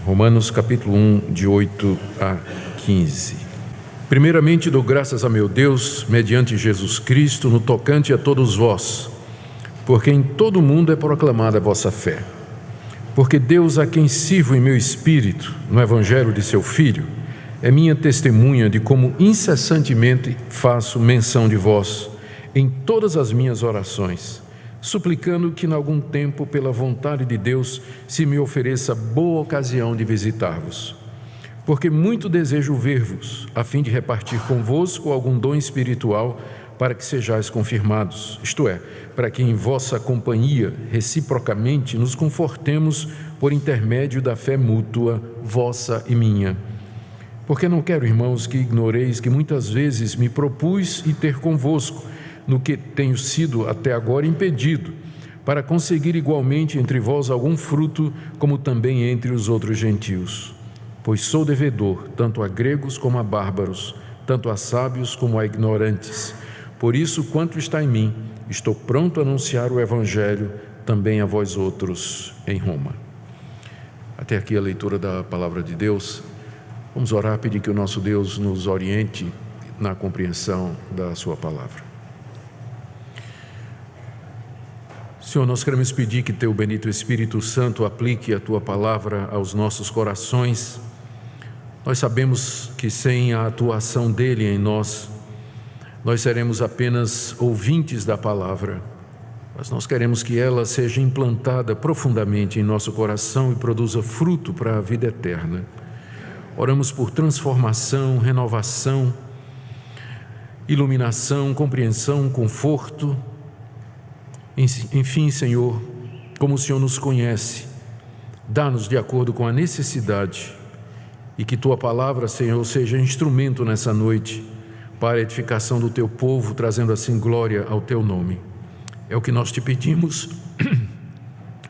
Romanos capítulo 1, de 8 a 15. Primeiramente dou graças a meu Deus, mediante Jesus Cristo, no tocante a todos vós, porque em todo o mundo é proclamada a vossa fé. Porque Deus, a quem sirvo em meu espírito, no Evangelho de seu Filho, é minha testemunha de como incessantemente faço menção de vós em todas as minhas orações, suplicando que, em algum tempo, pela vontade de Deus, se me ofereça boa ocasião de visitar-vos. Porque muito desejo ver-vos, a fim de repartir convosco algum dom espiritual, para que sejais confirmados, isto é, para que em vossa companhia, reciprocamente, nos confortemos por intermédio da fé mútua, vossa e minha. Porque não quero, irmãos, que ignoreis que muitas vezes me propus ir ter convosco, no que tenho sido até agora impedido, para conseguir igualmente entre vós algum fruto, como também entre os outros gentios. Pois sou devedor, tanto a gregos como a bárbaros, tanto a sábios como a ignorantes. Por isso, quanto está em mim, estou pronto a anunciar o Evangelho também a vós outros em Roma. Até aqui a leitura da Palavra de Deus. Vamos orar, pedir que o nosso Deus nos oriente na compreensão da sua Palavra. Senhor, nós queremos pedir que Teu bendito Espírito Santo aplique a Tua Palavra aos nossos corações. Nós sabemos que sem a atuação dEle em nós, nós seremos apenas ouvintes da Palavra, mas nós queremos que ela seja implantada profundamente em nosso coração e produza fruto para a vida eterna. Oramos por transformação, renovação, iluminação, compreensão, conforto. Enfim, Senhor, como o Senhor nos conhece, dá-nos de acordo com a necessidade e que Tua Palavra, Senhor, seja instrumento nessa noite para a edificação do Teu povo, trazendo assim glória ao Teu nome. É o que nós te pedimos,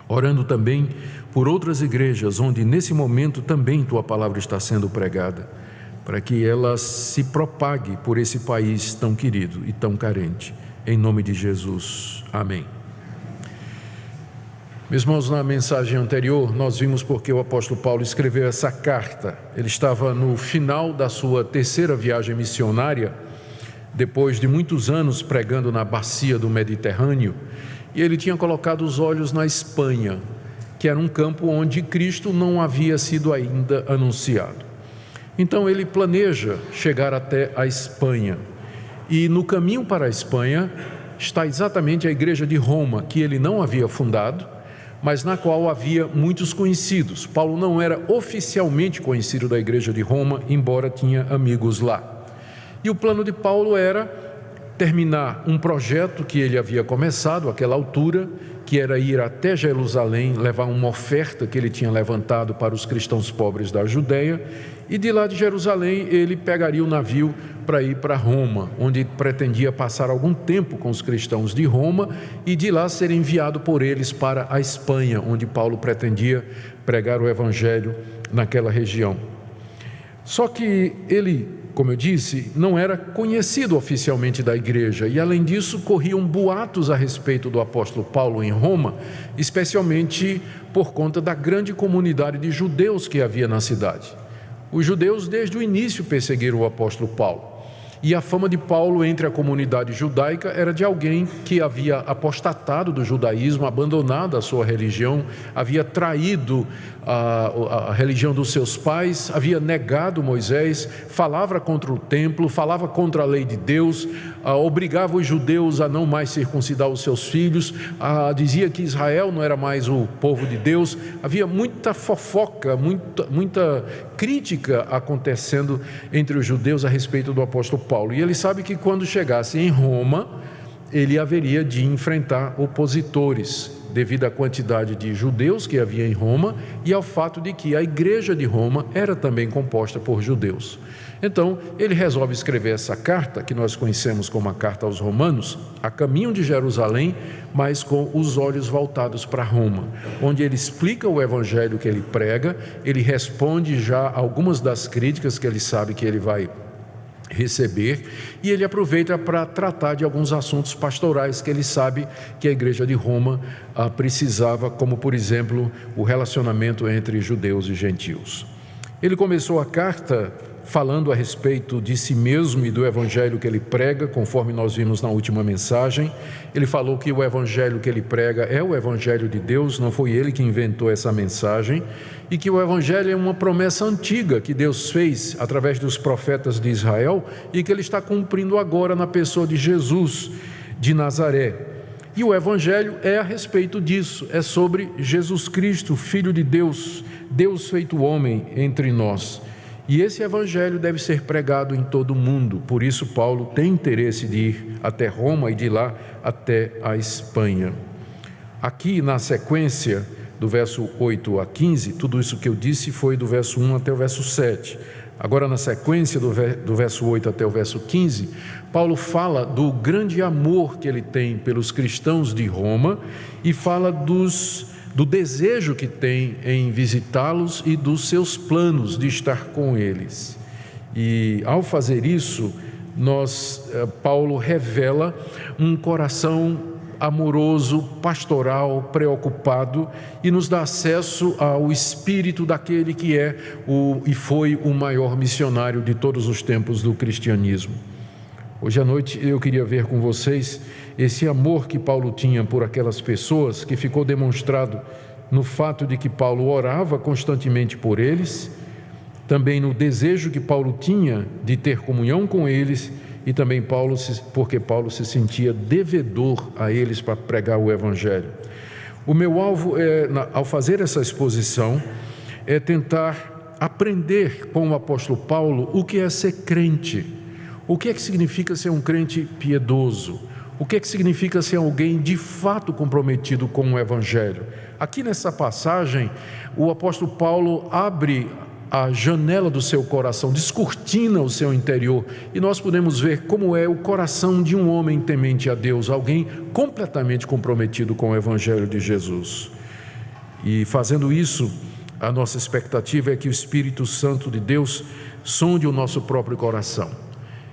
orando também por outras igrejas, onde nesse momento também Tua Palavra está sendo pregada, para que ela se propague por esse país tão querido e tão carente. Em nome de Jesus. Amém. Meus irmãos, na mensagem anterior, nós vimos porque o apóstolo Paulo escreveu essa carta. Ele estava no final da sua terceira viagem missionária, depois de muitos anos pregando na bacia do Mediterrâneo, e ele tinha colocado os olhos na Espanha, que era um campo onde Cristo não havia sido ainda anunciado. Então ele planeja chegar até a Espanha, e no caminho para a Espanha está exatamente a igreja de Roma, que ele não havia fundado, mas na qual havia muitos conhecidos. Paulo não era oficialmente conhecido da igreja de Roma, embora tinha amigos lá. E o plano de Paulo era terminar um projeto que ele havia começado àquela altura, que era ir até Jerusalém, levar uma oferta que ele tinha levantado para os cristãos pobres da Judeia, e de lá de Jerusalém ele pegaria o navio para ir para Roma, onde pretendia passar algum tempo com os cristãos de Roma e de lá ser enviado por eles para a Espanha, onde Paulo pretendia pregar o Evangelho naquela região. Só que ele, como eu disse, não era conhecido oficialmente da igreja e, além disso, corriam boatos a respeito do apóstolo Paulo em Roma, especialmente por conta da grande comunidade de judeus que havia na cidade. Os judeus, desde o início, perseguiram o apóstolo Paulo. E a fama de Paulo entre a comunidade judaica era de alguém que havia apostatado do judaísmo, abandonado a sua religião, havia traído a religião dos seus pais, havia negado Moisés, falava contra o templo, falava contra a lei de Deus, obrigava os judeus a não mais circuncidar os seus filhos, dizia que Israel não era mais o povo de Deus. Havia muita fofoca, muita crítica acontecendo entre os judeus a respeito do apóstolo Paulo. E ele sabe que quando chegasse em Roma, ele haveria de enfrentar opositores, devido à quantidade de judeus que havia em Roma e ao fato de que a igreja de Roma era também composta por judeus. Então, ele resolve escrever essa carta, que nós conhecemos como a Carta aos Romanos, a caminho de Jerusalém, mas com os olhos voltados para Roma, onde ele explica o evangelho que ele prega, ele responde já algumas das críticas que ele sabe que ele vai receber, e ele aproveita para tratar de alguns assuntos pastorais que ele sabe que a igreja de Roma precisava, como por exemplo o relacionamento entre judeus e gentios. Ele começou a carta falando a respeito de si mesmo e do evangelho que ele prega, conforme nós vimos na última mensagem. Ele falou que o evangelho que ele prega é o evangelho de Deus, não foi ele que inventou essa mensagem, e que o evangelho é uma promessa antiga que Deus fez através dos profetas de Israel e que ele está cumprindo agora na pessoa de Jesus de Nazaré. E o evangelho é a respeito disso, é sobre Jesus Cristo, Filho de Deus, Deus feito homem entre nós. E esse evangelho deve ser pregado em todo o mundo. Por isso Paulo tem interesse de ir até Roma e de lá até a Espanha. Aqui na sequência do verso 8 a 15, tudo isso que eu disse foi do verso 1 até o verso 7. Agora na sequência do verso 8 até o verso 15, Paulo fala do grande amor que ele tem pelos cristãos de Roma e fala do desejo que tem em visitá-los e dos seus planos de estar com eles. E ao fazer isso, Paulo revela um coração amoroso, pastoral, preocupado, e nos dá acesso ao espírito daquele que é e foi o maior missionário de todos os tempos do cristianismo. Hoje à noite eu queria ver com vocês esse amor que Paulo tinha por aquelas pessoas, que ficou demonstrado no fato de que Paulo orava constantemente por eles, também no desejo que Paulo tinha de ter comunhão com eles, e também porque Paulo se sentia devedor a eles para pregar o evangelho. O meu alvo ao fazer essa exposição é tentar aprender com o apóstolo Paulo o que é ser crente. O que é que significa ser um crente piedoso? O que é que significa ser alguém de fato comprometido com o evangelho? Aqui nessa passagem, o apóstolo Paulo abre a janela do seu coração, descortina o seu interior, e nós podemos ver como é o coração de um homem temente a Deus, alguém completamente comprometido com o evangelho de Jesus. E fazendo isso, a nossa expectativa é que o Espírito Santo de Deus sonde o nosso próprio coração.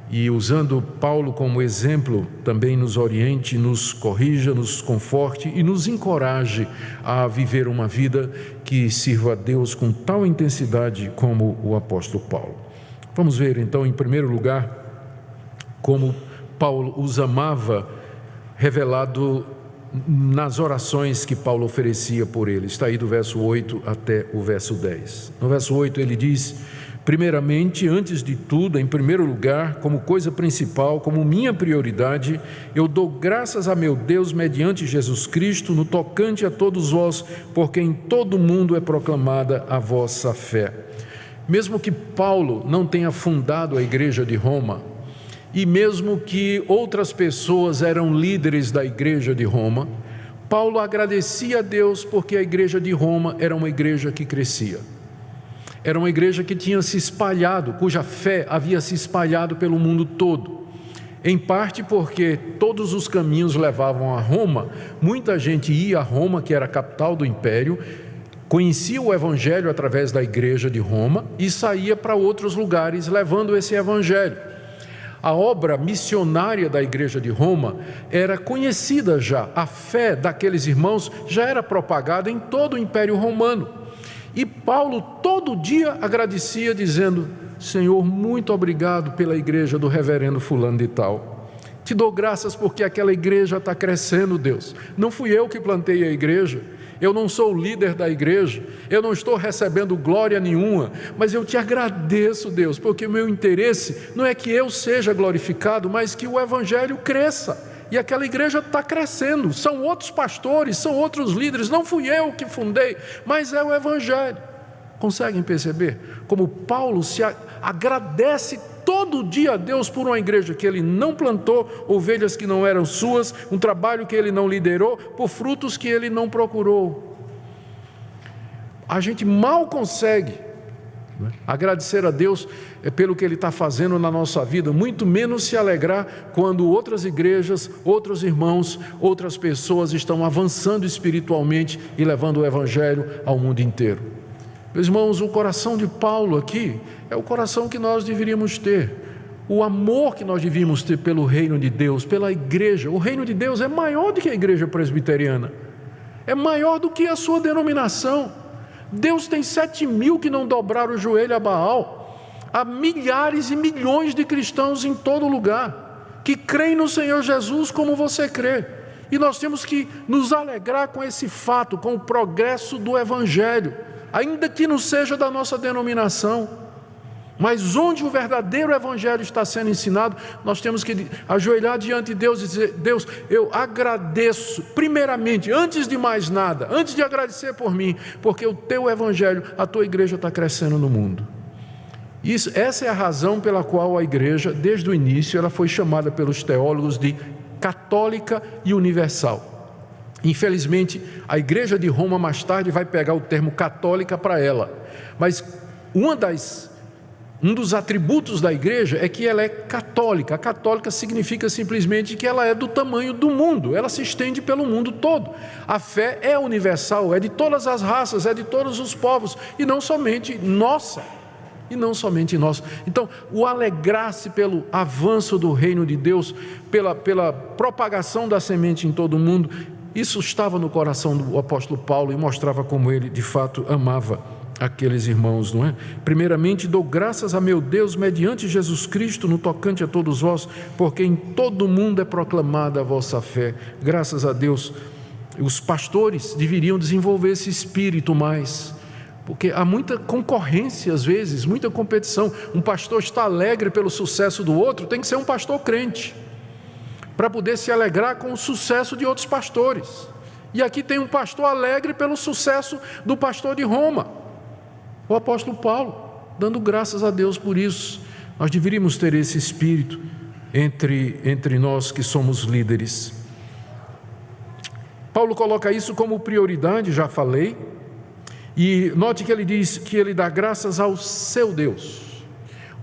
E usando Paulo como exemplo, também nos oriente, nos corrija, nos conforte e nos encoraje a viver uma vida que sirva a Deus com tal intensidade como o apóstolo Paulo. Vamos ver então, em primeiro lugar, como Paulo os amava, revelado nas orações que Paulo oferecia por ele. Está aí do verso 8 até o verso 10. No verso 8 ele diz: primeiramente, antes de tudo, em primeiro lugar, como coisa principal, como minha prioridade, eu dou graças a meu Deus mediante Jesus Cristo, no tocante a todos vós, porque em todo o mundo é proclamada a vossa fé. Mesmo que Paulo não tenha fundado a igreja de Roma, e mesmo que outras pessoas eram líderes da igreja de Roma, Paulo agradecia a Deus porque a igreja de Roma era uma igreja que crescia. Era uma igreja que tinha se espalhado, cuja fé havia se espalhado pelo mundo todo. Em parte porque todos os caminhos levavam a Roma, muita gente ia a Roma, que era a capital do império, conhecia o evangelho através da igreja de Roma e saía para outros lugares levando esse evangelho. A obra missionária da igreja de Roma era conhecida já, a fé daqueles irmãos já era propagada em todo o império romano. E Paulo todo dia agradecia dizendo: Senhor, muito obrigado pela igreja do reverendo fulano de tal. Te dou graças porque aquela igreja está crescendo, Deus. Não fui eu que plantei a igreja, eu não sou o líder da igreja, eu não estou recebendo glória nenhuma, mas eu te agradeço, Deus, porque o meu interesse não é que eu seja glorificado, mas que o evangelho cresça. E aquela igreja está crescendo, são outros pastores, são outros líderes, não fui eu que fundei, mas é o evangelho. Conseguem perceber como Paulo se agradece todo dia a Deus por uma igreja que ele não plantou, ovelhas que não eram suas, um trabalho que ele não liderou, por frutos que ele não procurou. A gente mal consegue agradecer a Deus pelo que Ele está fazendo na nossa vida, muito menos se alegrar quando outras igrejas, outros irmãos, outras pessoas estão avançando espiritualmente e levando o Evangelho ao mundo inteiro. Meus irmãos, o coração de Paulo aqui é o coração que nós deveríamos ter. o amor que nós devíamos ter pelo reino de Deus, pela igreja. O reino de Deus é maior do que a igreja presbiteriana, é maior do que a sua denominação. Deus tem 7.000 que não dobraram o joelho a Baal. Há milhares e milhões de cristãos em todo lugar, que creem no Senhor Jesus como você crê. E nós temos que nos alegrar com esse fato, com o progresso do Evangelho, ainda que não seja da nossa denominação. Mas onde o verdadeiro Evangelho está sendo ensinado, nós temos que ajoelhar diante de Deus e dizer: Deus, eu agradeço, primeiramente, antes de mais nada, antes de agradecer por mim, porque o teu Evangelho, a tua igreja está crescendo no mundo. Essa é a razão pela qual a igreja, desde o início, ela foi chamada pelos teólogos de católica e universal. Infelizmente, a igreja de Roma mais tarde vai pegar o termo católica para ela, mas um dos atributos da igreja é que ela é católica. A católica significa simplesmente que ela é do tamanho do mundo, ela se estende pelo mundo todo. A fé é universal, é de todas as raças, é de todos os povos, e não somente nossa. Então, o alegrar-se pelo avanço do reino de Deus, pela propagação da semente em todo o mundo, isso estava no coração do apóstolo Paulo e mostrava como ele de fato amava aqueles irmãos, não é? Primeiramente, dou graças a meu Deus mediante Jesus Cristo no tocante a todos vós, porque em todo o mundo é proclamada a vossa fé. Graças a Deus. Os pastores deveriam desenvolver esse espírito mais, porque há muita concorrência às vezes, muita competição. Um pastor está alegre pelo sucesso do outro, tem que ser um pastor crente, para poder se alegrar com o sucesso de outros pastores. E aqui tem um pastor alegre pelo sucesso do pastor de Roma, o apóstolo Paulo, dando graças a Deus por isso. Nós deveríamos ter esse espírito entre nós que somos líderes. Paulo coloca isso como prioridade, já falei, e note que ele diz que ele dá graças ao seu Deus,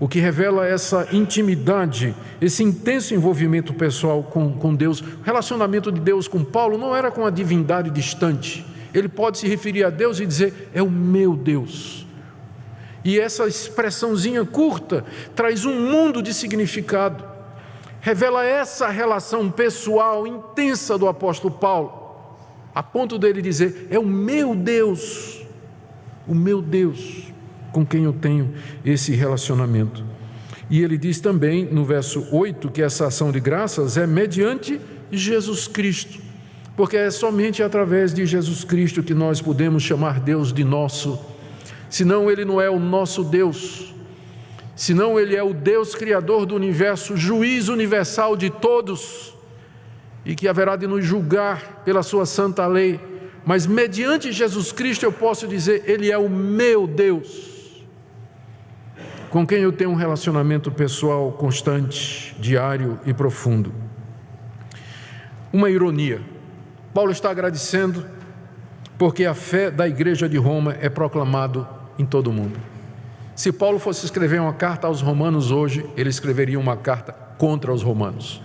o que revela essa intimidade, esse intenso envolvimento pessoal com Deus. O relacionamento de Deus com Paulo não era com a divindade distante. Ele pode se referir a Deus e dizer: é o meu Deus. E essa expressãozinha curta traz um mundo de significado, revela essa relação pessoal intensa do apóstolo Paulo, a ponto dele dizer: é o meu Deus com quem eu tenho esse relacionamento. E ele diz também no verso 8 que essa ação de graças é mediante Jesus Cristo, porque é somente através de Jesus Cristo que nós podemos chamar Deus de nosso. Senão ele não é o nosso Deus, senão ele é o Deus criador do universo, juiz universal de todos, e que haverá de nos julgar pela sua santa lei. Mas mediante Jesus Cristo eu posso dizer: ele é o meu Deus, com quem eu tenho um relacionamento pessoal constante, diário e profundo. Uma ironia: Paulo está agradecendo porque a fé da igreja de Roma é proclamada em todo o mundo. Se Paulo fosse escrever uma carta aos romanos hoje, ele escreveria uma carta contra os romanos,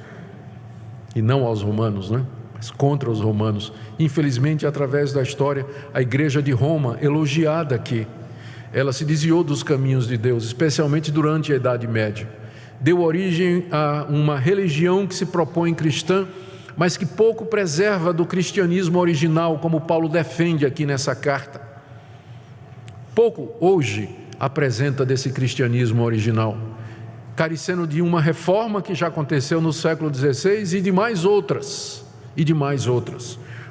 e não aos romanos, né? Mas contra os romanos. Infelizmente, através da história, a igreja de Roma, elogiada aqui, ela se desviou dos caminhos de Deus, especialmente durante a Idade Média. Deu origem a uma religião que se propõe cristã, mas que pouco preserva do cristianismo original, como Paulo defende aqui nessa carta. Pouco hoje apresenta desse cristianismo original, carecendo de uma reforma que já aconteceu no século XVI e de mais outras,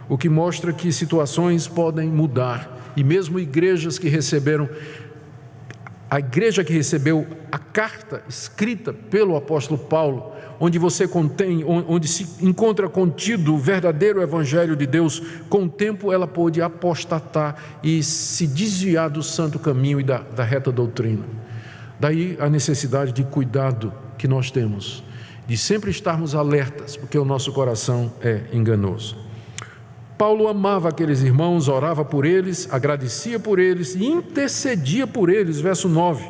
o que mostra que situações podem mudar, e mesmo igrejas que receberam, a igreja que recebeu a carta escrita pelo apóstolo Paulo, onde se encontra contido o verdadeiro evangelho de Deus, com o tempo ela pôde apostatar e se desviar do santo caminho e da reta doutrina. Daí a necessidade de cuidado que nós temos, de sempre estarmos alertas, porque o nosso coração é enganoso. Paulo amava aqueles irmãos, orava por eles, agradecia por eles e intercedia por eles. Verso 9: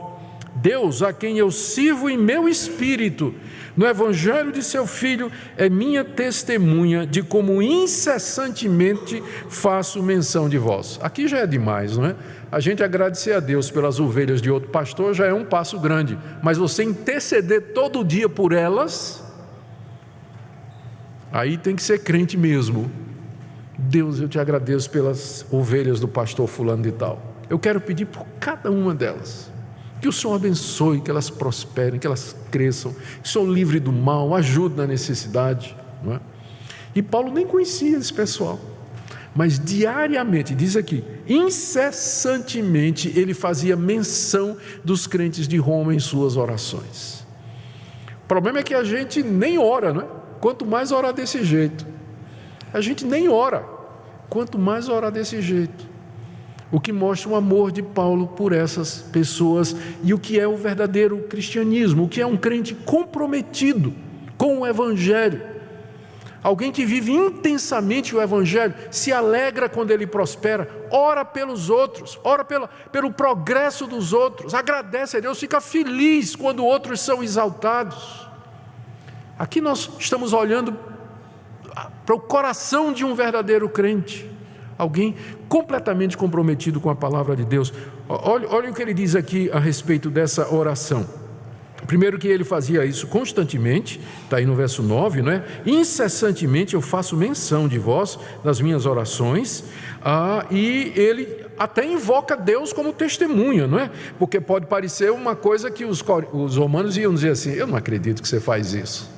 Deus, a quem eu sirvo em meu espírito, no evangelho de seu Filho, é minha testemunha de como incessantemente faço menção de vós. Aqui já é demais, não é? A gente agradecer a Deus pelas ovelhas de outro pastor já é um passo grande, mas você interceder todo dia por elas, aí tem que ser crente mesmo. Deus, eu te agradeço pelas ovelhas do pastor fulano de tal. Eu quero pedir por cada uma delas, que o Senhor abençoe, que elas prosperem, que elas cresçam, que o Senhor livre do mal, ajude na necessidade, não é? E Paulo nem conhecia esse pessoal, mas diariamente, diz aqui, incessantemente ele fazia menção dos crentes de Roma em suas orações. O problema é que a gente nem ora, não é? Quanto mais orar desse jeito, a gente nem ora, quanto mais orar desse jeito. O que mostra o amor de Paulo por essas pessoas e o que é o verdadeiro cristianismo, o que é um crente comprometido com o Evangelho. Alguém que vive intensamente o Evangelho, se alegra quando ele prospera, ora pelos outros, ora pelo progresso dos outros, agradece a Deus, fica feliz quando outros são exaltados. Aqui nós estamos olhando para o coração de um verdadeiro crente, alguém completamente comprometido com a palavra de Deus. Olha o que ele diz aqui a respeito dessa oração. Primeiro que ele fazia isso constantemente, está aí no verso 9, não é? Incessantemente eu faço menção de vós nas minhas orações, e ele até invoca Deus como testemunha, não é? Porque pode parecer uma coisa que os romanos iam dizer assim: eu não acredito que você faz isso,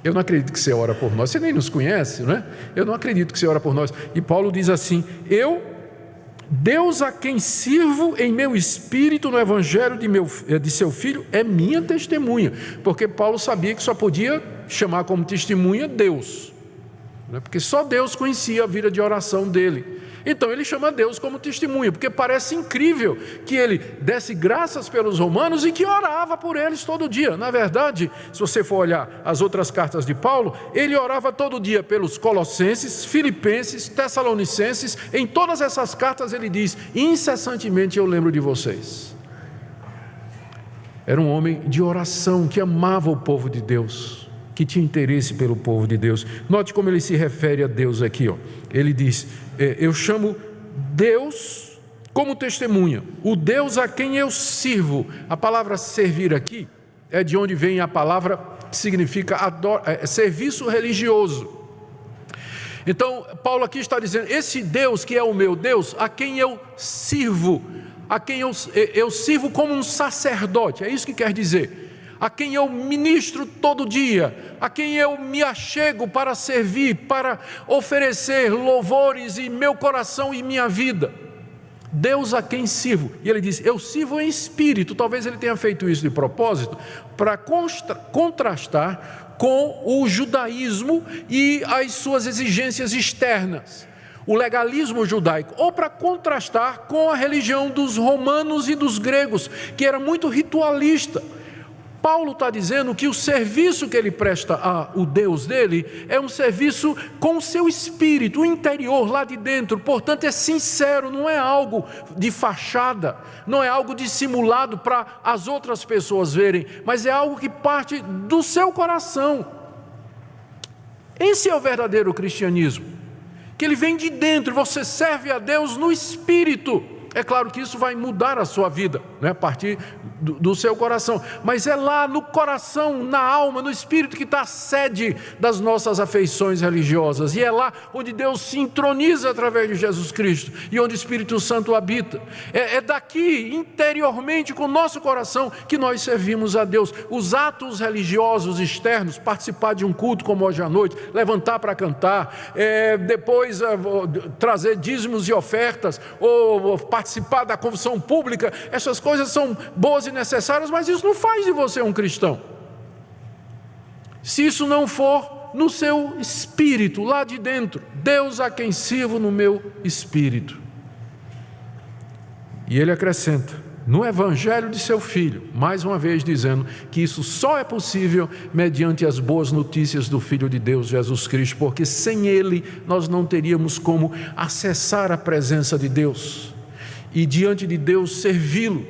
eu não acredito que você ora por nós, você nem nos conhece, não é? Eu não acredito que você ora por nós. E Paulo diz assim: Deus a quem sirvo em meu espírito no evangelho de seu filho é minha testemunha, porque Paulo sabia que só podia chamar como testemunha Deus, né? Porque só Deus conhecia a vida de oração dele. Então ele chama Deus como testemunha, porque parece incrível que ele desse graças pelos romanos e que orava por eles todo dia. Na verdade, se você for olhar as outras cartas de Paulo, ele orava todo dia pelos colossenses, filipenses, tessalonicenses. Em todas essas cartas ele diz: incessantemente eu lembro de vocês. Era um homem de oração que amava o povo de Deus, que tinha interesse pelo povo de Deus. Note como ele se refere a Deus aqui, ó. Ele diz: eu chamo Deus como testemunha, o Deus a quem eu sirvo. A palavra servir aqui é de onde vem a palavra que significa serviço religioso. Então Paulo aqui está dizendo: esse Deus que é o meu Deus, a quem eu sirvo, a quem eu sirvo como um sacerdote, é isso que quer dizer. A quem eu ministro todo dia, a quem eu me achego para servir, para oferecer louvores em meu coração e minha vida. Deus a quem sirvo. E ele diz: eu sirvo em espírito. Talvez ele tenha feito isso de propósito, para contrastar com o judaísmo e as suas exigências externas, o legalismo judaico, ou para contrastar com a religião dos romanos e dos gregos, que era muito ritualista. Paulo está dizendo que o serviço que ele presta ao Deus dele é um serviço com o seu espírito, o interior, lá de dentro. Portanto é sincero, não é algo de fachada, não é algo dissimulado para as outras pessoas verem, mas é algo que parte do seu coração. Esse é o verdadeiro cristianismo, que ele vem de dentro. Você serve a Deus no espírito. É claro que isso vai mudar a sua vida, né? A partir do seu coração, mas é lá no coração, na alma, no espírito que está a sede das nossas afeições religiosas, e é lá onde Deus se entroniza através de Jesus Cristo, e onde o Espírito Santo habita. É daqui, interiormente, com o nosso coração, que nós servimos a Deus. Os atos religiosos externos, participar de um culto como hoje à noite, levantar para cantar, depois trazer dízimos e ofertas, ou participar da confissão pública, essas coisas são boas e necessárias, mas isso não faz de você um cristão. Se isso não for no seu espírito, lá de dentro, Deus a quem sirvo no meu espírito. E ele acrescenta, no evangelho de seu filho, mais uma vez dizendo que isso só é possível mediante as boas notícias do Filho de Deus, Jesus Cristo, porque sem ele nós não teríamos como acessar a presença de Deus e diante de Deus servi-lo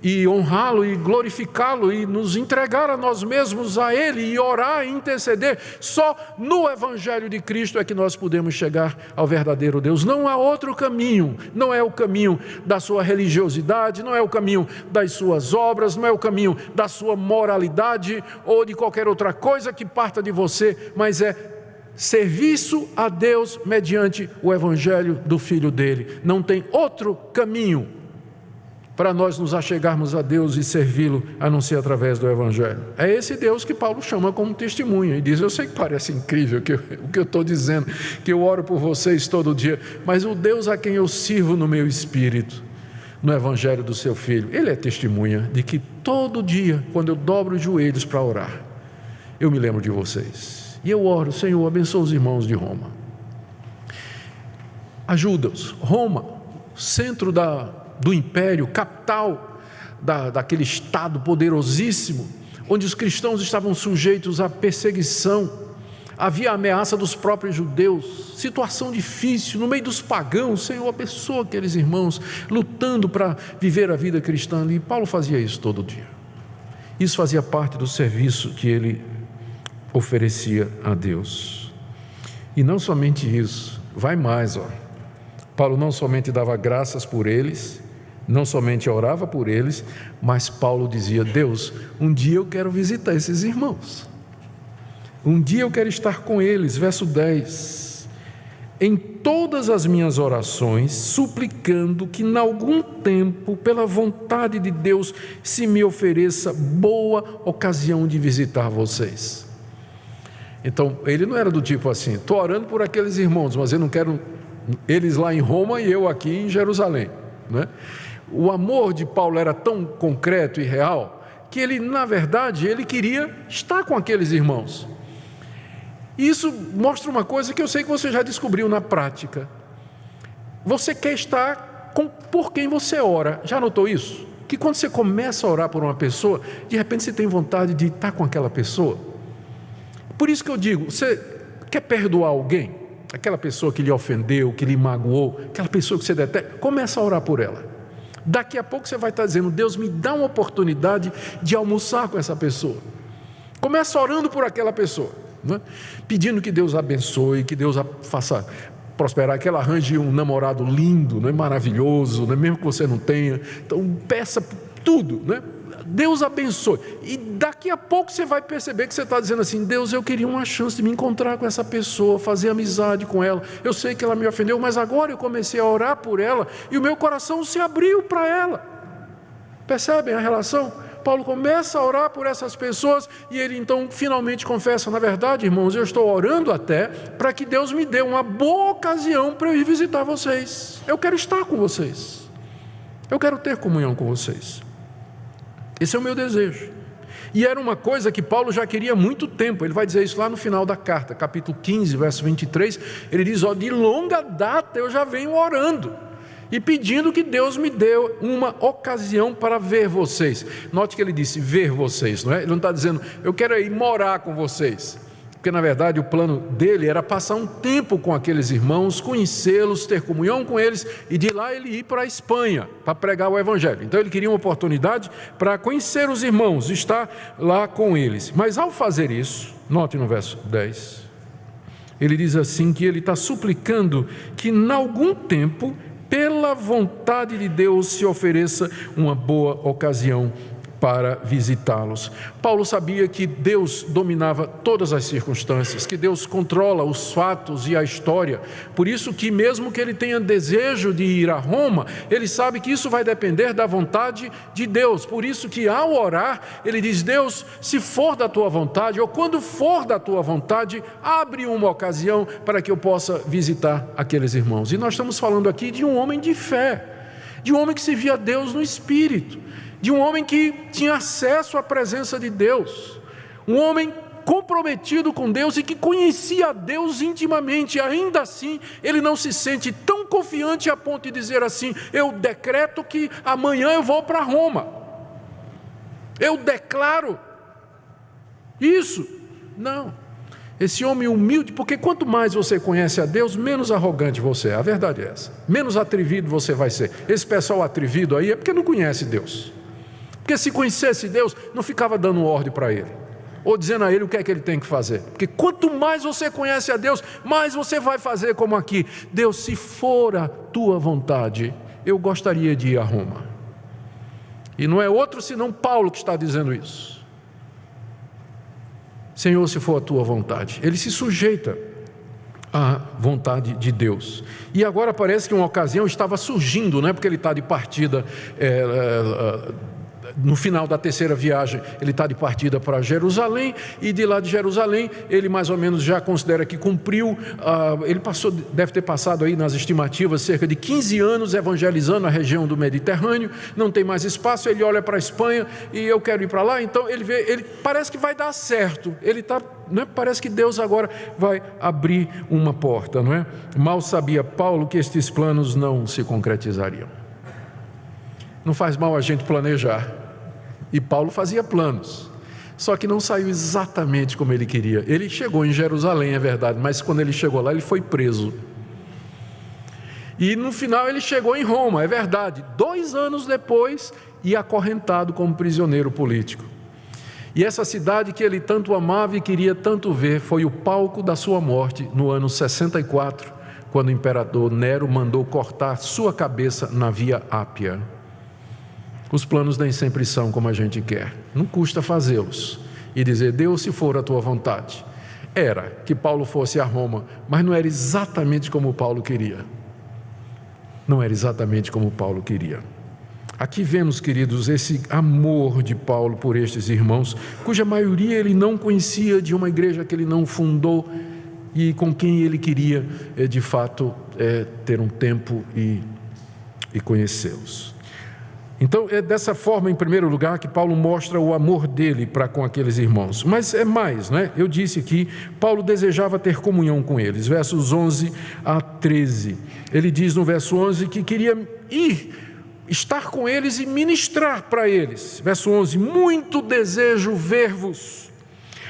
e honrá-lo e glorificá-lo e nos entregar a nós mesmos a Ele e orar e interceder. Só no Evangelho de Cristo é que nós podemos chegar ao verdadeiro Deus. Não há outro caminho, não é o caminho da sua religiosidade, não é o caminho das suas obras, não é o caminho da sua moralidade ou de qualquer outra coisa que parta de você, mas é serviço a Deus mediante o Evangelho do Filho dele. Não tem outro caminho para nós nos achegarmos a Deus e servi-lo, a não ser através do Evangelho. É esse Deus que Paulo chama como testemunha e diz: eu sei que parece incrível o que eu estou dizendo, que eu oro por vocês todo dia, mas o Deus a quem eu sirvo no meu espírito, no Evangelho do seu Filho, Ele é testemunha de que todo dia, quando eu dobro os joelhos para orar, eu me lembro de vocês. E eu oro: Senhor, abençoa os irmãos de Roma. Ajuda-os. Roma, centro do império, capital daquele estado poderosíssimo, onde os cristãos estavam sujeitos à perseguição, havia a ameaça dos próprios judeus, situação difícil, no meio dos pagãos. Senhor, abençoa aqueles irmãos lutando para viver a vida cristã ali. Paulo fazia isso todo dia. Isso fazia parte do serviço que ele oferecia a Deus. E não somente isso, vai mais, Paulo não somente dava graças por eles, não somente orava por eles, mas Paulo dizia: Deus, um dia eu quero visitar esses irmãos, um dia eu quero estar com eles. Verso 10: em todas as minhas orações, suplicando que em algum tempo, pela vontade de Deus, se me ofereça boa ocasião de visitar vocês. Então, ele não era do tipo assim: estou orando por aqueles irmãos, mas eu não quero eles lá em Roma e eu aqui em Jerusalém, né? O amor de Paulo era tão concreto e real que ele, na verdade, ele queria estar com aqueles irmãos. E isso mostra uma coisa que eu sei que você já descobriu na prática: você quer estar por quem você ora. Já notou isso? Que quando você começa a orar por uma pessoa, de repente você tem vontade de estar com aquela pessoa. Por isso que eu digo: você quer perdoar alguém? Aquela pessoa que lhe ofendeu, que lhe magoou, aquela pessoa que você detesta, começa a orar por ela. Daqui a pouco você vai estar dizendo: Deus, me dá uma oportunidade de almoçar com essa pessoa. Começa orando por aquela pessoa, né? Pedindo que Deus abençoe, que Deus a faça prosperar, que ela arranje um namorado lindo, né? Maravilhoso, né? Mesmo que você não tenha. Então peça tudo, né? Deus abençoe. E daqui a pouco você vai perceber que você está dizendo assim: Deus, eu queria uma chance de me encontrar com essa pessoa, fazer amizade com ela. Eu sei que ela me ofendeu, mas agora eu comecei a orar por ela e o meu coração se abriu para ela. Percebem a relação? Paulo começa a orar por essas pessoas e ele então finalmente confessa: na verdade, irmãos, eu estou orando até para que Deus me dê uma boa ocasião para eu ir visitar vocês. Eu quero estar com vocês, eu quero ter comunhão com vocês. Esse é o meu desejo. E era uma coisa que Paulo já queria há muito tempo. Ele vai dizer isso lá no final da carta, capítulo 15, verso 23. Ele diz: de longa data eu já venho orando e pedindo que Deus me dê uma ocasião para ver vocês. Note que ele disse ver vocês, não é? Ele não está dizendo eu quero ir morar com vocês, porque na verdade o plano dele era passar um tempo com aqueles irmãos, conhecê-los, ter comunhão com eles e de lá ele ir para a Espanha para pregar o Evangelho. Então ele queria uma oportunidade para conhecer os irmãos, estar lá com eles. Mas ao fazer isso, note no verso 10, ele diz assim que ele está suplicando que em algum tempo, pela vontade de Deus, se ofereça uma boa ocasião para visitá-los. Paulo sabia que Deus dominava todas as circunstâncias, que Deus controla os fatos e a história. Por isso que mesmo que ele tenha desejo de ir a Roma, ele sabe que isso vai depender da vontade de Deus. Por isso que ao orar, ele diz: Deus, se for da tua vontade, ou quando for da tua vontade, abre uma ocasião para que eu possa visitar aqueles irmãos. E nós estamos falando aqui de um homem de fé, de um homem que se via Deus no Espírito, de um homem que tinha acesso à presença de Deus, um homem comprometido com Deus e que conhecia a Deus intimamente. Ainda assim, ele não se sente tão confiante a ponto de dizer assim: eu decreto que amanhã eu vou para Roma, eu declaro isso. Não, esse homem humilde, porque quanto mais você conhece a Deus, menos arrogante você é, a verdade é essa, menos atrevido você vai ser. Esse pessoal atrevido aí é porque não conhece Deus. Porque se conhecesse Deus, não ficava dando ordem para ele, ou dizendo a ele o que é que ele tem que fazer. Porque quanto mais você conhece a Deus, mais você vai fazer como aqui. Deus, se for a tua vontade, eu gostaria de ir a Roma. E não é outro senão Paulo que está dizendo isso. Senhor, se for a tua vontade. Ele se sujeita à vontade de Deus. E agora parece que uma ocasião estava surgindo, né? Porque ele está de partida, no final da terceira viagem, ele está de partida para Jerusalém, e de lá de Jerusalém, ele mais ou menos já considera que cumpriu, ele deve ter passado aí nas estimativas cerca de 15 anos evangelizando a região do Mediterrâneo, não tem mais espaço, ele olha para a Espanha, e eu quero ir para lá, então ele parece que vai dar certo, parece que Deus agora vai abrir uma porta, não é? Mal sabia Paulo que estes planos não se concretizariam. Não faz mal a gente planejar. E Paulo fazia planos. Só que não saiu exatamente como ele queria. Ele chegou em Jerusalém, é verdade, mas quando ele chegou lá, ele foi preso. E no final ele chegou em Roma, é verdade, 2 anos depois, e acorrentado como prisioneiro político. E essa cidade que ele tanto amava e queria tanto ver, foi o palco da sua morte no ano 64, quando o imperador Nero mandou cortar sua cabeça na Via Ápia. Os planos nem sempre são como a gente quer. Não custa fazê-los e dizer, Deus, se for a tua vontade. Era que Paulo fosse a Roma, mas não era exatamente como Paulo queria. Não era exatamente como Paulo queria. Aqui vemos, queridos, esse amor de Paulo por estes irmãos, cuja maioria ele não conhecia, de uma igreja que ele não fundou e com quem ele queria, de fato, ter um tempo e conhecê-los. Então, é dessa forma, em primeiro lugar, que Paulo mostra o amor dele para com aqueles irmãos. Mas é mais, né? Eu disse que Paulo desejava ter comunhão com eles. Versos 11 a 13. Ele diz no verso 11 que queria estar com eles e ministrar para eles. Verso 11, muito desejo ver-vos,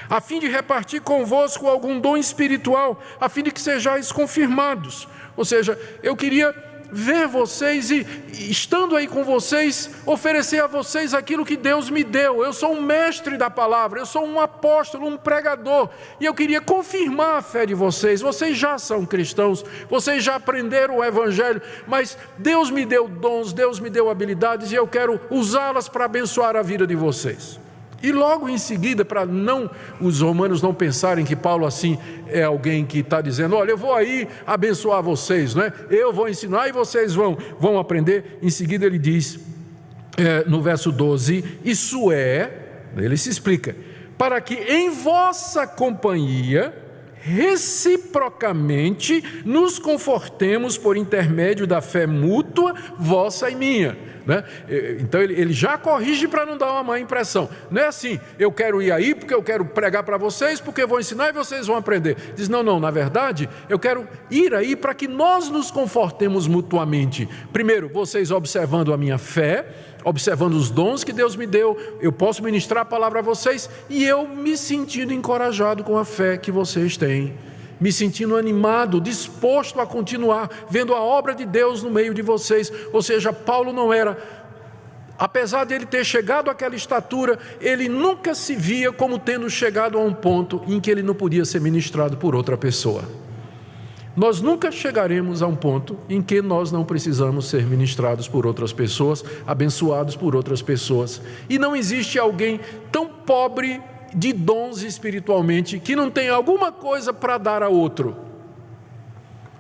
a fim de repartir convosco algum dom espiritual, a fim de que sejais confirmados. Ou seja, eu queria ver vocês e, estando aí com vocês, oferecer a vocês aquilo que Deus me deu. Eu sou um mestre da palavra, eu sou um apóstolo, um pregador, e eu queria confirmar a fé de vocês. Vocês já são cristãos, vocês já aprenderam o evangelho, mas Deus me deu dons, Deus me deu habilidades, e eu quero usá-las para abençoar a vida de vocês. E logo em seguida, para os romanos não pensarem que Paulo assim é alguém que está dizendo, olha, eu vou aí abençoar vocês, né? Eu vou ensinar e vocês vão aprender. Em seguida ele diz, no verso 12, isso ele se explica, para que em vossa companhia, reciprocamente, nos confortemos por intermédio da fé mútua, vossa e minha. Né? Então ele já corrige para não dar uma má impressão. Não é assim, eu quero ir aí porque eu quero pregar para vocês, porque eu vou ensinar e vocês vão aprender. Diz, não, na verdade eu quero ir aí para que nós nos confortemos mutuamente. Primeiro, vocês observando a minha fé, observando os dons que Deus me deu, eu posso ministrar a palavra a vocês, e eu me sentindo encorajado com a fé que vocês têm, me sentindo animado, disposto a continuar, vendo a obra de Deus no meio de vocês. Ou seja, Paulo não era, apesar de ele ter chegado àquela estatura, ele nunca se via como tendo chegado a um ponto em que ele não podia ser ministrado por outra pessoa. Nós nunca chegaremos a um ponto em que nós não precisamos ser ministrados por outras pessoas, abençoados por outras pessoas. E não existe alguém tão pobre de dons espiritualmente que não tem alguma coisa para dar a outro.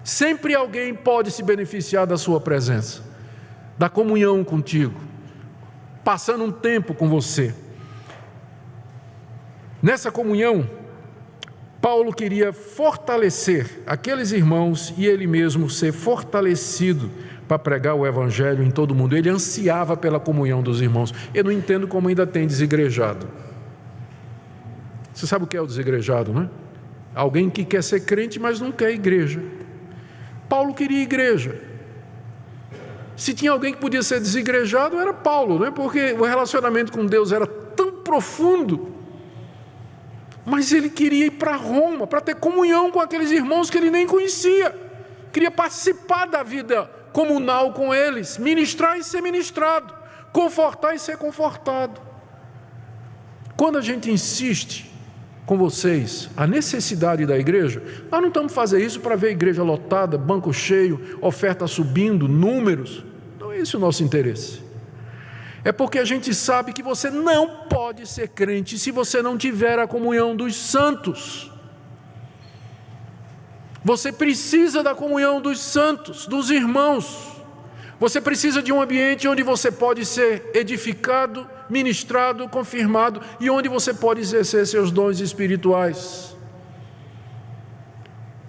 Sempre alguém pode se beneficiar da sua presença, da comunhão contigo, passando um tempo com você. Nessa comunhão, Paulo queria fortalecer aqueles irmãos e ele mesmo ser fortalecido para pregar o evangelho em todo mundo. Ele ansiava pela comunhão dos irmãos. Eu não entendo como ainda tem desigrejado. Você sabe o que é o desigrejado, não é? Alguém que quer ser crente, mas não quer igreja. Paulo queria igreja. Se tinha alguém que podia ser desigrejado, era Paulo, não é? Porque o relacionamento com Deus era tão profundo. Mas ele queria ir para Roma, para ter comunhão com aqueles irmãos que ele nem conhecia. Queria participar da vida comunal com eles, ministrar e ser ministrado. confortar e ser confortado. Quando a gente insiste com vocês a necessidade da igreja, nós não estamos fazendo isso para ver a igreja lotada, banco cheio, oferta subindo, números. Não é esse o nosso interesse. É porque a gente sabe que você não pode ser crente se você não tiver a comunhão dos santos. Você precisa da comunhão dos santos, dos irmãos. Você precisa de um ambiente onde você pode ser edificado, ministrado, confirmado e onde você pode exercer seus dons espirituais.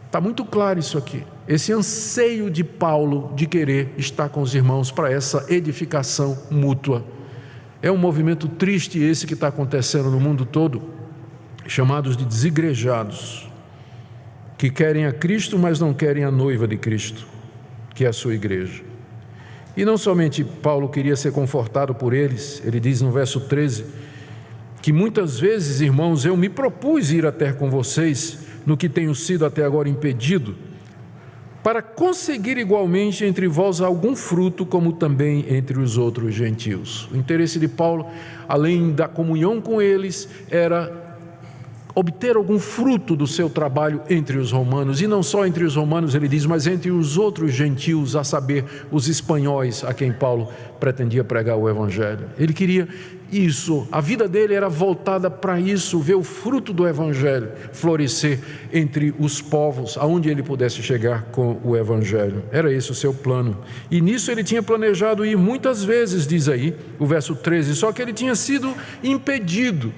Está muito claro isso aqui. Esse anseio de Paulo de querer estar com os irmãos para essa edificação mútua. É um movimento triste esse que está acontecendo no mundo todo, chamados de desigrejados, que querem a Cristo, mas não querem a noiva de Cristo, que é a sua igreja. E não somente Paulo queria ser confortado por eles, ele diz no verso 13, que muitas vezes, irmãos, eu me propus ir até com vocês, no que tenho sido até agora impedido, para conseguir igualmente entre vós algum fruto, como também entre os outros gentios. O interesse de Paulo, além da comunhão com eles, era obter algum fruto do seu trabalho entre os romanos, e não só entre os romanos, ele diz, mas entre os outros gentios, a saber, os espanhóis, a quem Paulo pretendia pregar o evangelho. Ele queria isso, a vida dele era voltada para isso, ver o fruto do evangelho florescer entre os povos, aonde ele pudesse chegar com o evangelho. Era esse o seu plano, e nisso ele tinha planejado ir muitas vezes, diz aí o verso 13, só que ele tinha sido impedido.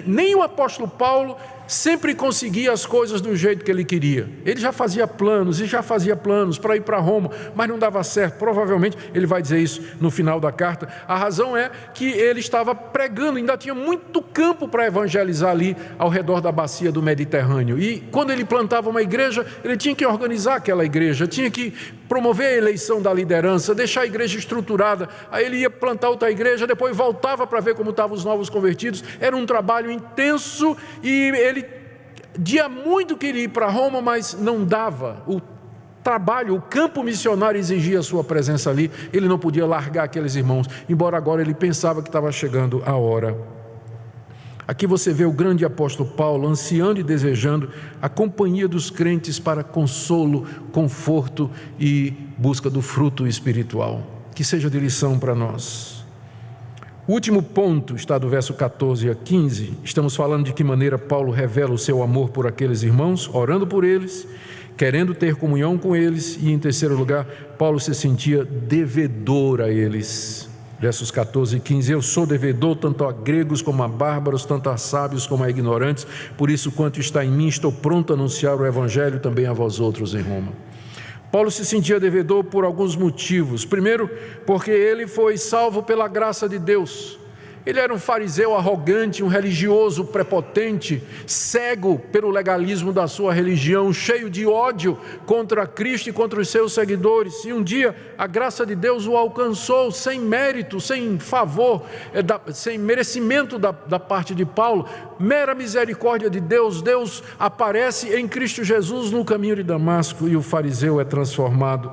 Nem o apóstolo Paulo sempre conseguia as coisas do jeito que ele queria. Ele já fazia planos para ir para Roma, mas não dava certo. Provavelmente ele vai dizer isso no final da carta. A razão é que ele estava pregando, ainda tinha muito campo para evangelizar ali ao redor da bacia do Mediterrâneo. E quando ele plantava uma igreja, ele tinha que organizar aquela igreja, tinha que promover a eleição da liderança, deixar a igreja estruturada. Aí ele ia plantar outra igreja, depois voltava para ver como estavam os novos convertidos. Era um trabalho intenso e ele dia muito queria ir para Roma, mas não dava. O trabalho, o campo missionário exigia a sua presença ali. Ele não podia largar aqueles irmãos, embora agora ele pensava que estava chegando a hora. Aqui você vê o grande apóstolo Paulo ansiando e desejando a companhia dos crentes para consolo, conforto e busca do fruto espiritual. Que seja de lição para nós. O último ponto está do verso 14 a 15. Estamos falando de que maneira Paulo revela o seu amor por aqueles irmãos, orando por eles, querendo ter comunhão com eles, e em terceiro lugar, Paulo se sentia devedor a eles. Versos 14 e 15, eu sou devedor tanto a gregos como a bárbaros, tanto a sábios como a ignorantes, por isso quanto está em mim, estou pronto a anunciar o evangelho também a vós outros em Roma. Paulo se sentia devedor por alguns motivos. Primeiro, porque ele foi salvo pela graça de Deus. Ele era um fariseu arrogante, um religioso prepotente, cego pelo legalismo da sua religião, cheio de ódio contra Cristo e contra os seus seguidores. E um dia a graça de Deus o alcançou sem mérito, sem favor, sem merecimento da parte de Paulo. Mera misericórdia de Deus. Deus aparece em Cristo Jesus no caminho de Damasco e o fariseu é transformado.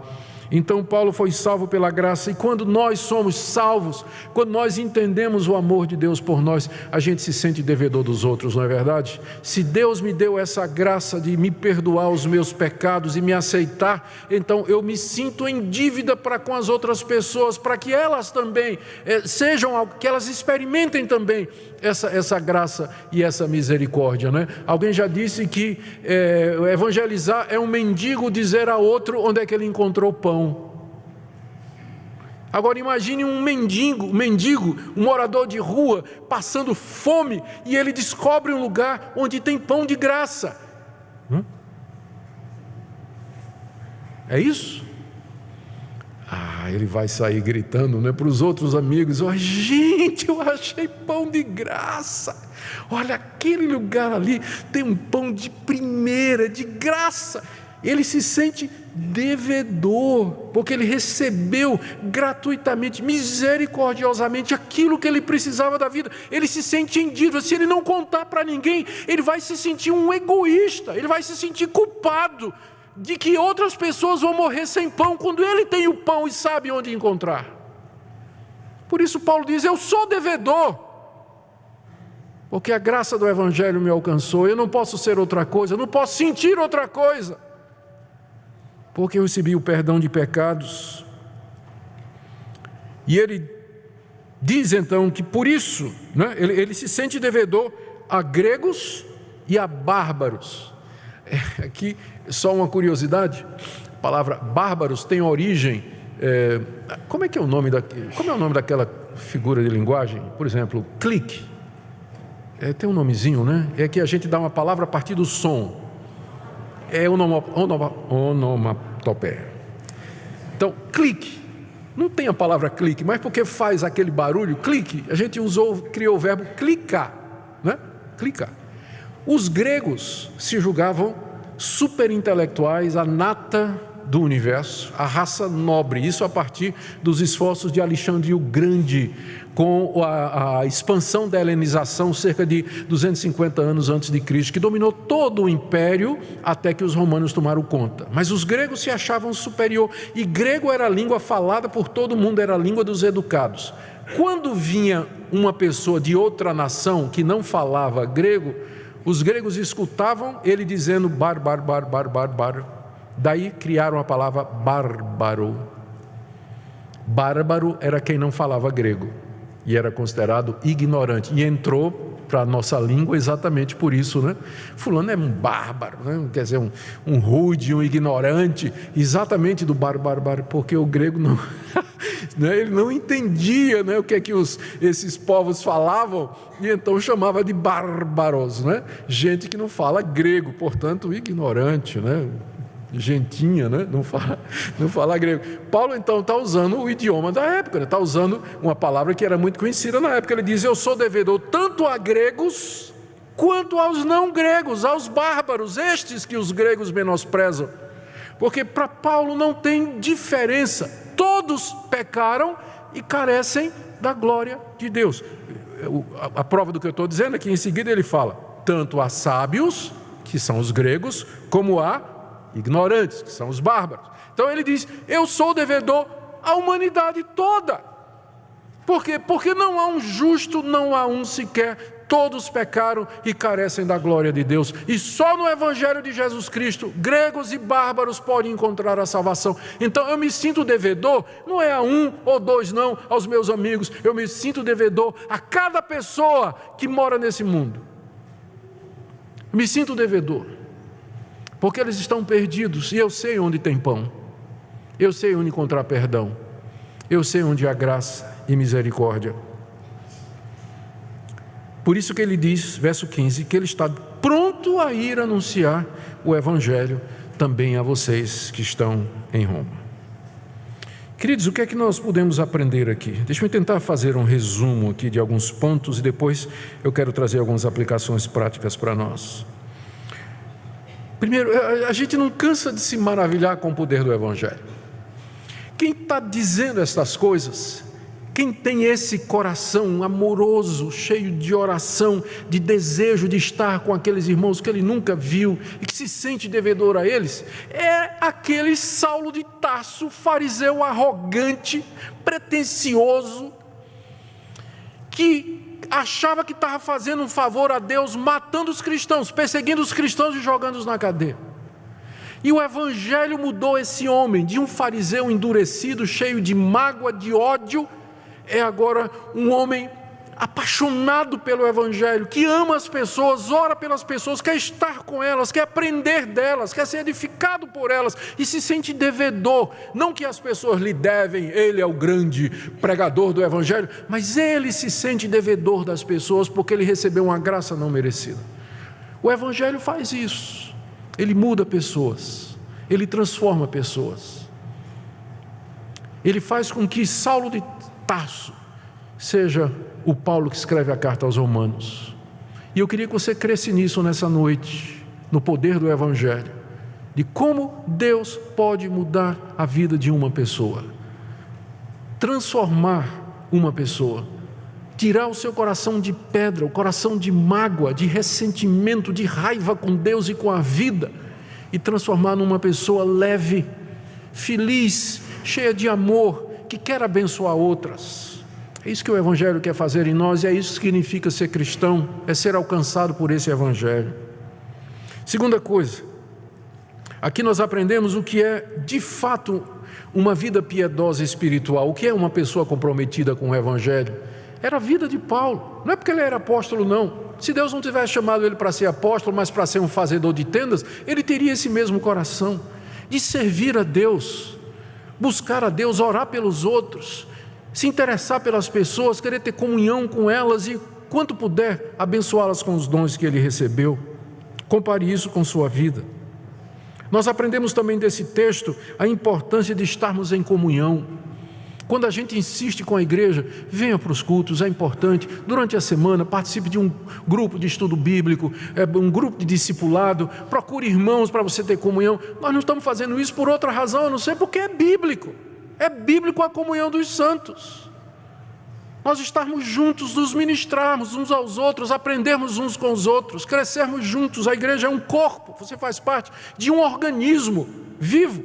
Então Paulo foi salvo pela graça, e quando nós somos salvos, quando nós entendemos o amor de Deus por nós, a gente se sente devedor dos outros, não é verdade? Se Deus me deu essa graça de me perdoar os meus pecados e me aceitar, então eu me sinto em dívida para com as outras pessoas, para que elas também que elas experimentem também essa graça e essa misericórdia, né? Alguém já disse que evangelizar é um mendigo dizer a outro onde é que ele encontrou pão. Agora imagine um mendigo, um morador de rua, passando fome, e ele descobre um lugar onde tem pão de graça. É isso? Ele vai sair gritando, né, para os outros amigos: gente, eu achei pão de graça. Olha, aquele lugar ali tem um pão de primeira, de graça. Ele se sente devedor, porque ele recebeu gratuitamente, misericordiosamente, aquilo que ele precisava da vida. Ele se sente em dívida. Se ele não contar para ninguém, ele vai se sentir um egoísta, ele vai se sentir culpado de que outras pessoas vão morrer sem pão, quando ele tem o pão e sabe onde encontrar. Por isso Paulo diz: eu sou devedor, porque a graça do Evangelho me alcançou. Eu não posso ser outra coisa, eu não posso sentir outra coisa, porque eu recebi o perdão de pecados. E ele diz então que por isso, né, ele se sente devedor a gregos e a bárbaros. Aqui só uma curiosidade: a palavra bárbaros tem origem, como é o nome daquela figura de linguagem? Por exemplo, clique, tem um nomezinho, né? É que a gente dá uma palavra a partir do som, é onomatopeia. Então, clique, não tem a palavra clique, mas porque faz aquele barulho, clique, a gente criou o verbo clicar, né? Clicar. Os gregos se julgavam superintelectuais, a nata do universo, a raça nobre, isso a partir dos esforços de Alexandre o Grande, com a expansão da helenização cerca de 250 anos antes de Cristo, que dominou todo o império até que os romanos tomaram conta. Mas os gregos se achavam superior, e grego era a língua falada por todo mundo, era a língua dos educados. Quando vinha uma pessoa de outra nação que não falava grego, os gregos escutavam ele dizendo bar. Daí criaram a palavra bárbaro. Bárbaro era quem não falava grego e era considerado ignorante. E entrou para a nossa língua exatamente por isso, né? Fulano é um bárbaro, né? Quer dizer, um rude, um ignorante, exatamente do bárbaro, porque o grego não, né? Ele não entendia, né, o que é que esses povos falavam, e então chamava de bárbaros, né? Gente que não fala grego, portanto ignorante, né? Gentinha, né? Não fala grego. Paulo então está usando o idioma da época, está usando uma palavra que era muito conhecida na época. Ele diz: eu sou devedor tanto a gregos quanto aos não gregos, aos bárbaros, estes que os gregos menosprezam, porque para Paulo não tem diferença, todos pecaram e carecem da glória de Deus. A prova do que eu estou dizendo é que em seguida ele fala: tanto há sábios, que são os gregos, como há ignorantes, que são os bárbaros. Então ele diz: eu sou devedor à humanidade toda. Por quê? Porque não há um justo, não há um sequer, todos pecaram e carecem da glória de Deus, e só no Evangelho de Jesus Cristo, gregos e bárbaros podem encontrar a salvação. Então eu me sinto devedor, não é a um ou dois não, aos meus amigos, eu me sinto devedor a cada pessoa que mora nesse mundo. Me sinto devedor, porque eles estão perdidos, e eu sei onde tem pão, eu sei onde encontrar perdão, eu sei onde há graça e misericórdia. Por isso que ele diz, verso 15, que ele está pronto a ir anunciar o Evangelho também a vocês que estão em Roma. Queridos, o que é que nós podemos aprender aqui? Deixa eu tentar fazer um resumo aqui de alguns pontos, e depois eu quero trazer algumas aplicações práticas para nós. Primeiro, a gente não cansa de se maravilhar com o poder do Evangelho. Quem está dizendo essas coisas, quem tem esse coração amoroso, cheio de oração, de desejo de estar com aqueles irmãos que ele nunca viu e que se sente devedor a eles, é aquele Saulo de Tarso, fariseu arrogante, pretensioso, que achava que estava fazendo um favor a Deus, matando os cristãos, perseguindo os cristãos e jogando-os na cadeia. E o Evangelho mudou esse homem, de um fariseu endurecido, cheio de mágoa, de ódio, é agora um homem apaixonado pelo Evangelho, que ama as pessoas, ora pelas pessoas, quer estar com elas, quer aprender delas, quer ser edificado por elas, e se sente devedor. Não que as pessoas lhe devem, ele é o grande pregador do Evangelho, mas ele se sente devedor das pessoas, porque ele recebeu uma graça não merecida. O Evangelho faz isso, ele muda pessoas, ele transforma pessoas, ele faz com que Saulo de Tarso seja o Paulo que escreve a carta aos Romanos. E eu queria que você cresce nisso nessa noite, no poder do Evangelho, de como Deus pode mudar a vida de uma pessoa, transformar uma pessoa, tirar o seu coração de pedra, o coração de mágoa, de ressentimento, de raiva com Deus e com a vida, e transformar numa pessoa leve, feliz, cheia de amor, que quer abençoar outras. É isso que o Evangelho quer fazer em nós, e é isso que significa ser cristão, é ser alcançado por esse Evangelho. Segunda coisa, aqui nós aprendemos o que é de fato uma vida piedosa espiritual, o que é uma pessoa comprometida com o Evangelho. Era a vida de Paulo, não é porque ele era apóstolo não. Se Deus não tivesse chamado ele para ser apóstolo, mas para ser um fazedor de tendas, ele teria esse mesmo coração, de servir a Deus, buscar a Deus, orar pelos outros, se interessar pelas pessoas, querer ter comunhão com elas e, quanto puder, abençoá-las com os dons que ele recebeu. Compare isso com sua vida. Nós aprendemos também desse texto a importância de estarmos em comunhão. Quando a gente insiste com a igreja, venha para os cultos, é importante. Durante a semana, participe de um grupo de estudo bíblico, um grupo de discipulado, procure irmãos para você ter comunhão. Nós não estamos fazendo isso por outra razão, a não ser porque é bíblico. É bíblico a comunhão dos santos. Nós estarmos juntos, nos ministrarmos uns aos outros, aprendermos uns com os outros, crescermos juntos. A igreja é um corpo, você faz parte de um organismo vivo.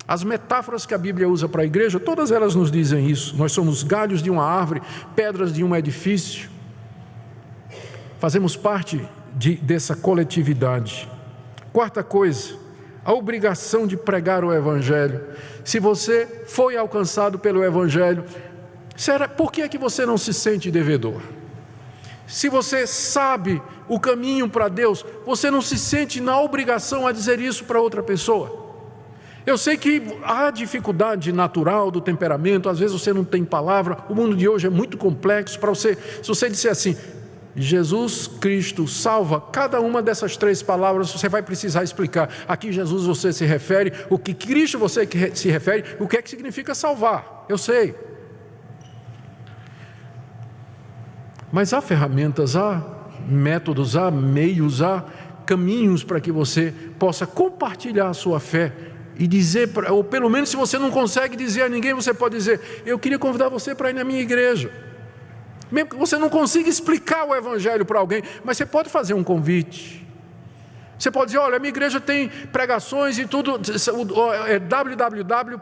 As metáforas que a Bíblia usa para a igreja, todas elas nos dizem isso. Nós somos galhos de uma árvore, pedras de um edifício. Fazemos parte dessa coletividade. Quarta coisa, a obrigação de pregar o Evangelho. Se você foi alcançado pelo Evangelho, por que é que você não se sente devedor? Se você sabe o caminho para Deus, você não se sente na obrigação a dizer isso para outra pessoa? Eu sei que há dificuldade natural do temperamento, às vezes você não tem palavra, o mundo de hoje é muito complexo para você. Se você disser assim, Jesus Cristo salva, cada uma dessas 3 palavras você vai precisar explicar. Aqui Jesus você se refere, o que Cristo você se refere, o que é que significa salvar? Eu sei. Mas há ferramentas, há métodos, há meios, há caminhos para que você possa compartilhar a sua fé e dizer, ou pelo menos se você não consegue dizer a ninguém, você pode dizer, eu queria convidar você para ir na minha igreja. Mesmo que você não consiga explicar o Evangelho para alguém, mas você pode fazer um convite. Você pode dizer, olha, a minha igreja tem pregações e tudo, é www.pipg.org.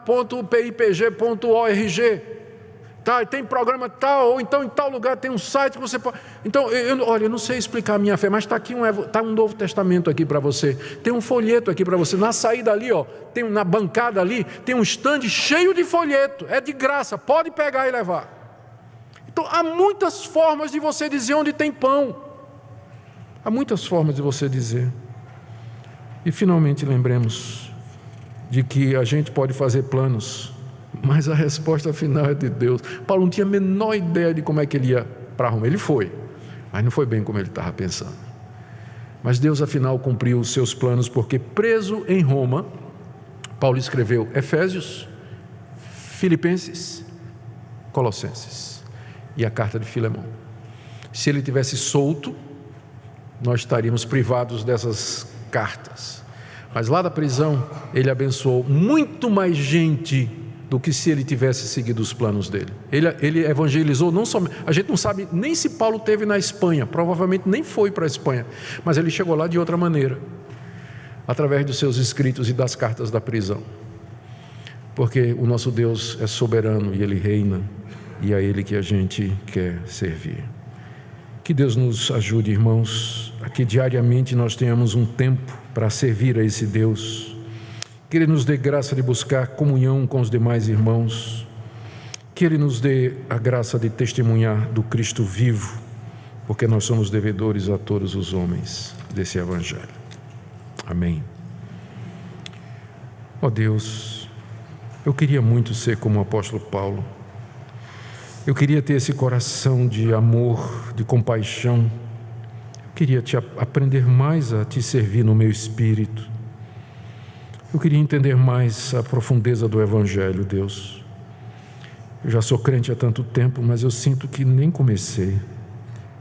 Tá, tem programa tal, ou então em tal lugar tem um site que você pode... Então, eu não sei explicar a minha fé, mas está aqui um Novo Testamento aqui para você. Tem um folheto aqui para você. Na saída ali, na bancada ali, tem um stand cheio de folheto. É de graça, pode pegar e levar. Então, há muitas formas de você dizer onde tem pão. Há muitas formas de você dizer. E finalmente lembremos de que a gente pode fazer planos, mas a resposta final é de Deus. Paulo não tinha a menor ideia de como é que ele ia para Roma. Ele foi, mas não foi bem como ele estava pensando. Mas Deus afinal cumpriu os seus planos, porque preso em Roma, Paulo escreveu Efésios, Filipenses, Colossenses e a carta de Filemão. Se ele tivesse solto, nós estaríamos privados dessas cartas. Mas lá da prisão, ele abençoou muito mais gente do que se ele tivesse seguido os planos dele. Ele evangelizou não somente... A gente não sabe nem se Paulo teve na Espanha, provavelmente nem foi para a Espanha, mas ele chegou lá de outra maneira, através dos seus escritos e das cartas da prisão. Porque o nosso Deus é soberano e Ele reina, e é a Ele que a gente quer servir. Que Deus nos ajude, irmãos, a que diariamente nós tenhamos um tempo para servir a esse Deus. Que Ele nos dê graça de buscar comunhão com os demais irmãos. Que Ele nos dê a graça de testemunhar do Cristo vivo, porque nós somos devedores a todos os homens desse Evangelho. Amém. Ó Deus, eu queria muito ser como o apóstolo Paulo. Eu queria ter esse coração de amor, de compaixão. Eu queria aprender mais a te servir no meu espírito. Eu queria entender mais a profundeza do Evangelho, Deus. Eu já sou crente há tanto tempo, mas eu sinto que nem comecei.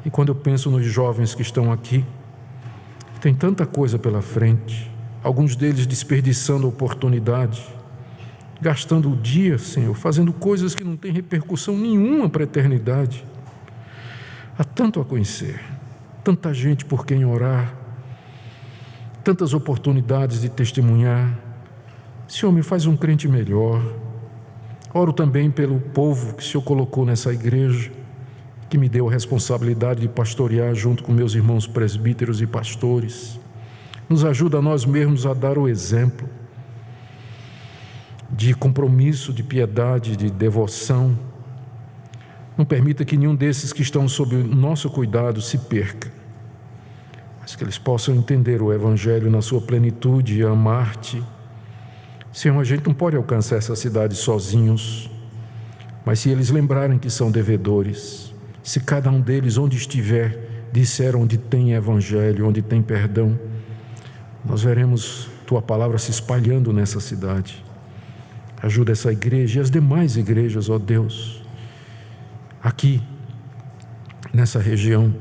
E quando eu penso nos jovens que estão aqui, tem tanta coisa pela frente, alguns deles desperdiçando a oportunidade, gastando o dia, Senhor, fazendo coisas que não têm repercussão nenhuma para a eternidade. Há tanto a conhecer, tanta gente por quem orar, tantas oportunidades de testemunhar. Senhor, me faz um crente melhor, Oro também pelo povo que o Senhor colocou nessa igreja, que me deu a responsabilidade de pastorear junto com meus irmãos presbíteros e pastores. Nos ajuda a nós mesmos a dar o exemplo de compromisso, de piedade, de devoção. Não permita que nenhum desses que estão sob o nosso cuidado se perca, mas que eles possam entender o Evangelho na sua plenitude e amar-te. Senhor, a gente não pode alcançar essa cidade sozinhos, mas se eles lembrarem que são devedores, se cada um deles, onde estiver, disser onde tem Evangelho, onde tem perdão, nós veremos Tua palavra se espalhando nessa cidade. Ajuda essa igreja e as demais igrejas, ó Deus, aqui, nessa região.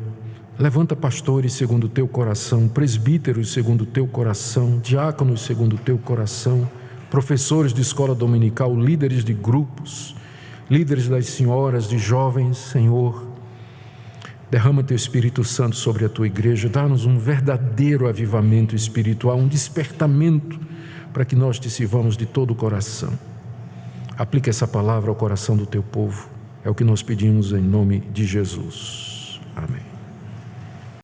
Levanta pastores segundo o Teu coração, presbíteros segundo o Teu coração, diáconos segundo o Teu coração, professores de escola dominical, líderes de grupos, líderes das senhoras, de jovens, Senhor. Derrama Teu Espírito Santo sobre a Tua igreja, dá-nos um verdadeiro avivamento espiritual, um despertamento para que nós Te sirvamos de todo o coração. Aplica essa palavra ao coração do Teu povo, é o que nós pedimos em nome de Jesus. Amém.